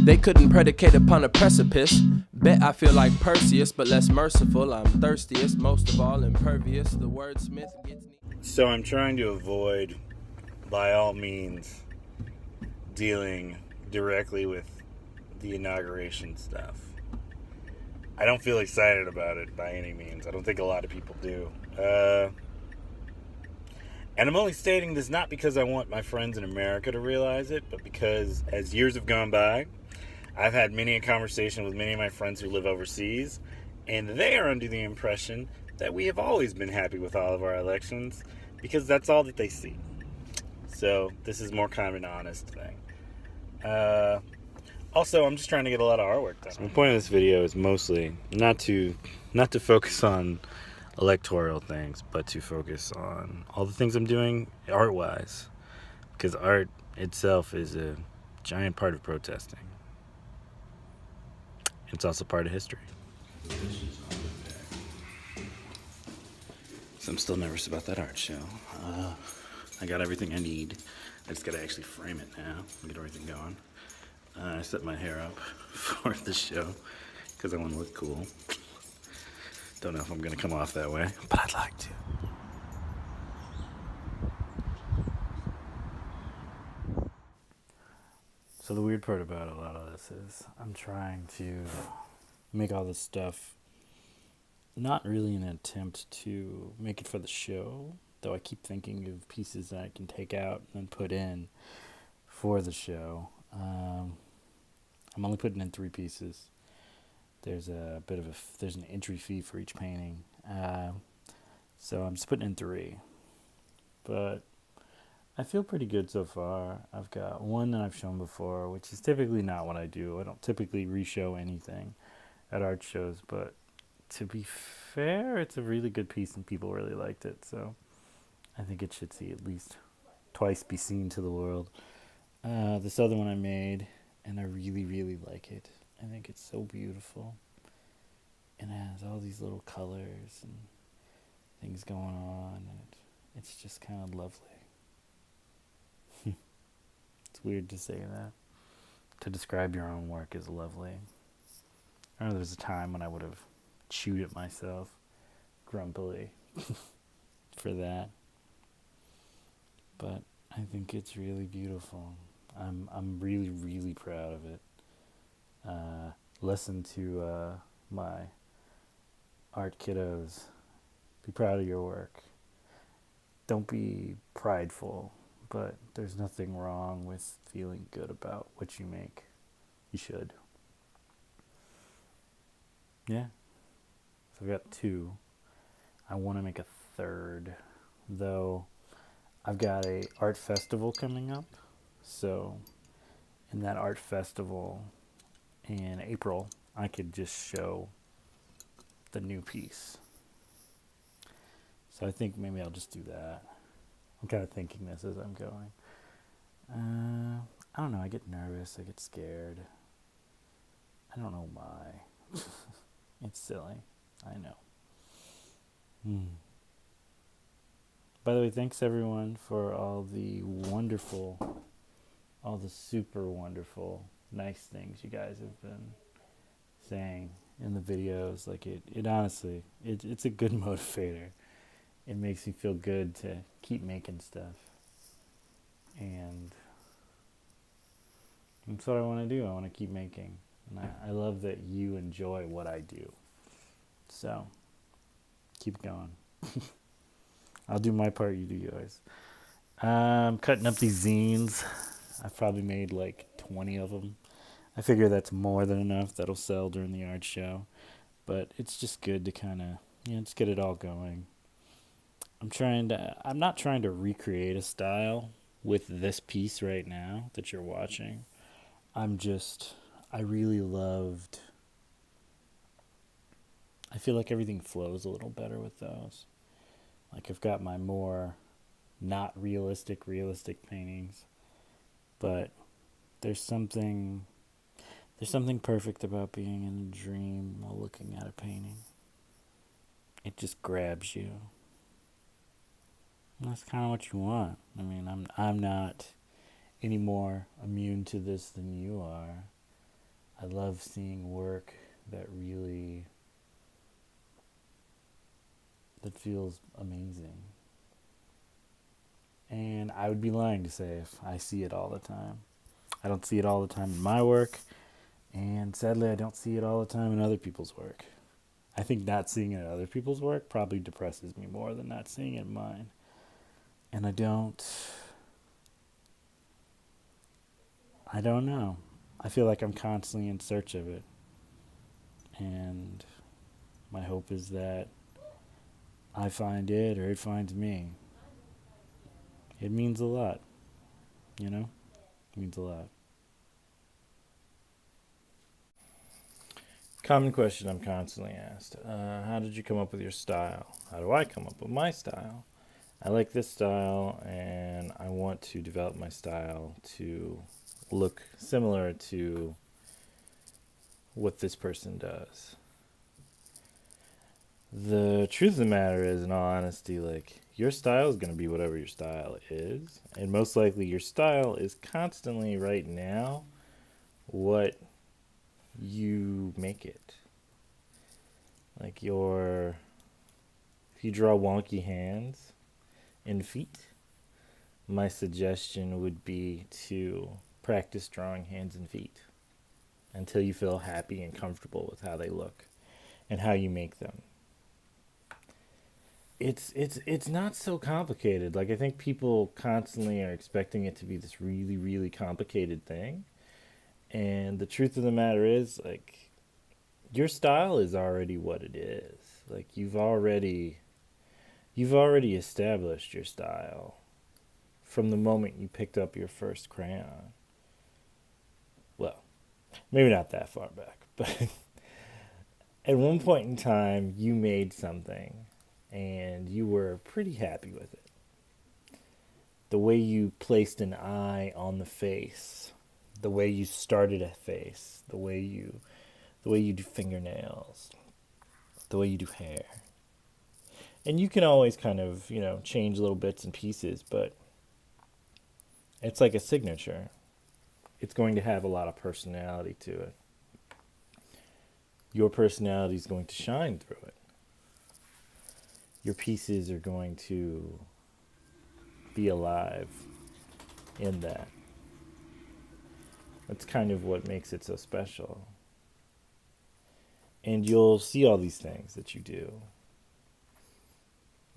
They couldn't predicate upon a precipice. Bet I feel like Perseus, but less merciful. I'm thirstiest, most of all impervious. The wordsmith gets me. So I'm trying to avoid, by all means, dealing directly with the inauguration stuff. I don't feel excited about it by any means. I don't think a lot of people do. And I'm only stating this not because I want my friends in America to realize it, but because as years have gone by, I've had many a conversation with many of my friends who live overseas, and they are under the impression that we have always been happy with all of our elections because that's all that they see. So this is more kind of an honest thing. Also, I'm just trying to get a lot of artwork done. So the point of this video is mostly not to focus on electoral things, but to focus on all the things I'm doing art-wise, because art itself is a giant part of protesting. It's also part of history. So I'm still nervous about that art show. I got everything I need. I just gotta actually frame it now and get everything going. I set my hair up for the show because I want to look cool. Don't know if I'm gonna come off that way, but I'd like to. So the weird part about a lot of this is I'm trying to make all this stuff not really an attempt to make it for the show, though I keep thinking of pieces that I can take out and put in for the show. I'm only putting in 3 pieces. There's there's an entry fee for each painting, so I'm just putting in 3. But I feel pretty good so far. I've got one that I've shown before, which is typically not what I do. I don't typically re-show anything at art shows, but to be fair, it's a really good piece and people really liked it, so I think it should see at least twice be seen to the world. This other one I made, and I really, really like it. I think it's so beautiful. And it has all these little colors and things going on, and it's just kind of lovely. It's weird to say that. To describe your own work is lovely. I know there's a time when I would have chewed at myself grumpily for that. But I think it's really beautiful. I'm really, really proud of it. Listen to my art kiddos. Be proud of your work. Don't be prideful, but there's nothing wrong with feeling good about what you make. You should. Yeah. So I've got 2. I want to make a 3rd, though I've got a art festival coming up. So in that art festival in April, I could just show the new piece. So I think maybe I'll just do that. I'm kind of thinking this as I'm going. I don't know, I get nervous, I get scared. I don't know why. It's silly, I know. By the way, thanks everyone for all the super wonderful, nice things you guys have been saying in the videos. Like it honestly, it's a good motivator. It makes me feel good to keep making stuff. And that's what I want to do. I want to keep making. And I love that you enjoy what I do. So, keep going. I'll do my part, you do yours. I'm cutting up these zines. I've probably made like 20 of them. I figure that's more than enough that'll sell during the art show. But it's just good to kind of, just get it all going. I'm not trying to recreate a style with this piece right now that you're watching. I really loved, I feel like everything flows a little better with those. Like I've got my more not realistic paintings, but there's something perfect about being in a dream while looking at a painting. It just grabs you. And that's kind of what you want. I'm not any more immune to this than you are. I love seeing work that feels amazing. And I would be lying to say if I see it all the time. I don't see it all the time in my work, and sadly I don't see it all the time in other people's work. I think not seeing it in other people's work probably depresses me more than not seeing it in mine. And I don't know. I feel like I'm constantly in search of it. And my hope is that I find it or it finds me. It means a lot, you know? It means a lot. Common question I'm constantly asked. How did you come up with your style? How do I come up with my style? I like this style and I want to develop my style to look similar to what this person does. The truth of the matter is, in all honesty, like, your style is going to be whatever your style is. And most likely your style is constantly right now what you make it. Like if you draw wonky hands and feet, my suggestion would be to practice drawing hands and feet until you feel happy and comfortable with how they look and how you make them. It's not so complicated. Like, I think people constantly are expecting it to be this really, really complicated thing. And the truth of the matter is, like, your style is already what it is. Like, you've already established your style from the moment you picked up your first crayon. Well, maybe not that far back, but at one point in time, you made something and you were pretty happy with it. The way you placed an eye on the face, the way you started a face, the way you do fingernails, the way you do hair. And you can always kind of, change little bits and pieces, but it's like a signature. It's going to have a lot of personality to it. Your personality is going to shine through it. Your pieces are going to be alive in that. That's kind of what makes it so special. And you'll see all these things that you do.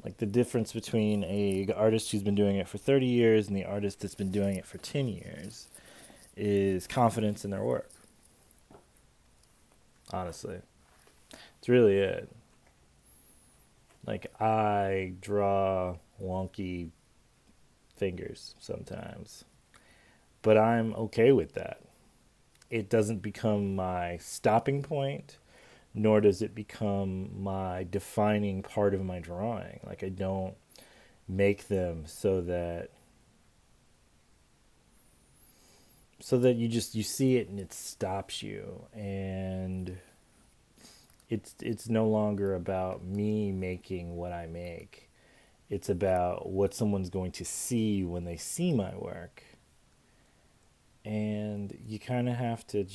Like the difference between an artist who's been doing it for 30 years and the artist that's been doing it for 10 years is confidence in their work. Honestly. It's really it. Like, I draw wonky fingers sometimes, but I'm okay with that. It doesn't become my stopping point, nor does it become my defining part of my drawing. Like, I don't make them so that you see it and it stops you, and it's no longer about me making what I make. It's about what someone's going to see when they see my work. And you kind of have to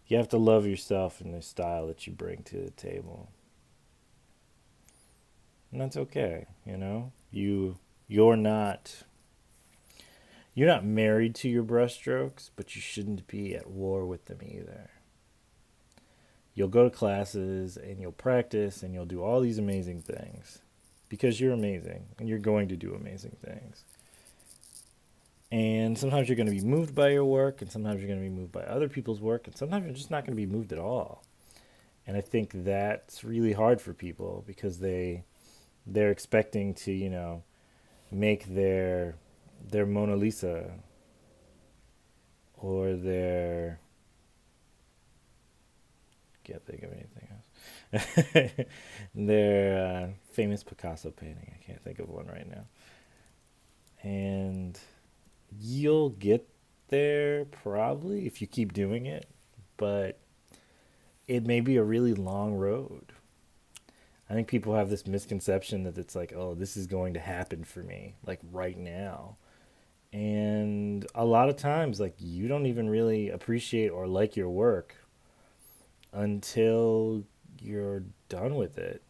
you have to love yourself and the style that you bring to the table. And that's okay, You're not married to your brushstrokes, but you shouldn't be at war with them either. You'll go to classes and you'll practice and you'll do all these amazing things because you're amazing and you're going to do amazing things. And sometimes you're going to be moved by your work, and sometimes you're going to be moved by other people's work, and sometimes you're just not going to be moved at all. And I think that's really hard for people because they're expecting to, make their Mona Lisa or their... Can't think of anything else. Their famous Picasso painting. I can't think of one right now. And you'll get there probably if you keep doing it, but it may be a really long road. I think people have this misconception that it's like, oh, this is going to happen for me, like right now. And a lot of times, like, you don't even really appreciate or like your work until you're done with it.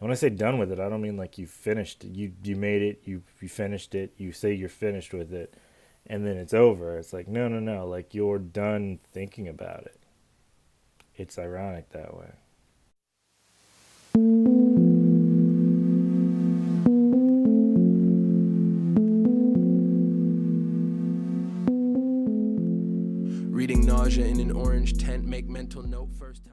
And when I say done with it, I don't mean like you finished it. You made it, you finished it, you say you're finished with it, and then it's over. It's like, no, no, no. Like, you're done thinking about it. It's ironic that way. Reading nausea in an orange tent, make mental note first time.